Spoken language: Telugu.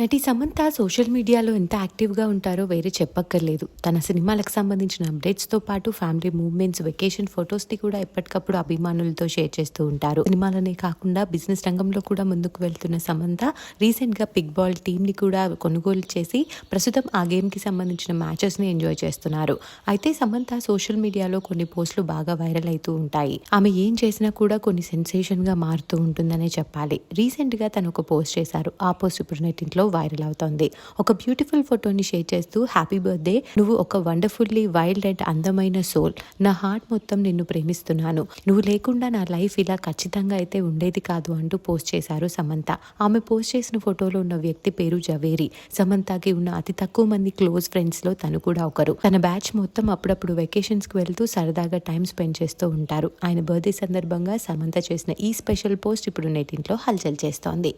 నటి సమంత సోషల్ మీడియాలో ఎంత యాక్టివ్‌గా ఉంటారో వేరే చెప్పక్కర్లేదు. తన సినిమాలకు సంబంధించిన అప్డేట్స్‌తో పాటు ఫ్యామిలీ మూవ్‌మెంట్స్, వెకేషన్ ఫోటోస్‌ని కూడా ఎప్పటికప్పుడు అభిమానులతో షేర్ చేస్తూ ఉంటారు. సినిమాలనే కాకుండా బిజినెస్ రంగంలో కూడా ముందుకు వెళ్తున్న సమంత రీసెంట్‌గా బిగ్ బాల్ టీమ్‌ని కూడా కొనుగోలు చేసి ప్రస్తుతం ఆ గేమ్‌కి సంబంధించిన మ్యాచెస్‌ని ఎంజాయ్ చేస్తున్నారు. అయితే సమంత సోషల్ మీడియాలో కొన్ని పోస్టులు బాగా వైరల్ అవుతూ ఉంటాయి. ఆమె ఏం చేసినా కూడా కొన్ని సెన్సేషన్‌గా మారుతూ ఉంటుందనే చెప్పాలి. రీసెంట్‌గా తను ఒక పోస్ట్ చేశారు. ఆ పోస్ట్ ఇప్పుడు నెట్టింట్లో వైరల్ అవుతోంది. ఒక బ్యూటిఫుల్ ఫోటోని షేర్ చేస్తూ హ్యాపీ బర్త్డే, నువ్వు ఒక వండర్ఫుల్లీ వైల్డ్ అండ్ అందమైన సోల్, నా హార్ట్ మొత్తం నిన్ను ప్రేమిస్తున్నాను, నువ్వు లేకుండా నా లైఫ్ ఇలా ఖచ్చితంగా అయితే ఉండేది కాదు అంటూ పోస్ట్ చేశారు సమంత. ఆమె పోస్ట్ చేసిన ఫోటోలో ఉన్న వ్యక్తి పేరు జవేరి. సమంతకి ఉన్న అతి తక్కువ మంది క్లోజ్ ఫ్రెండ్స్ లో తను కూడా ఒకరు. తన బ్యాచ్ మొత్తం అప్పుడప్పుడు వెకేషన్స్ కి వెళ్తూ సరదాగా టైం స్పెండ్ చేస్తూ ఉంటారు. ఆయన బర్త్డే సందర్భంగా సమంత చేసిన ఈ స్పెషల్ పోస్ట్ ఇప్పుడు నెట్టింట్లో హల్చల్ చేస్తోంది.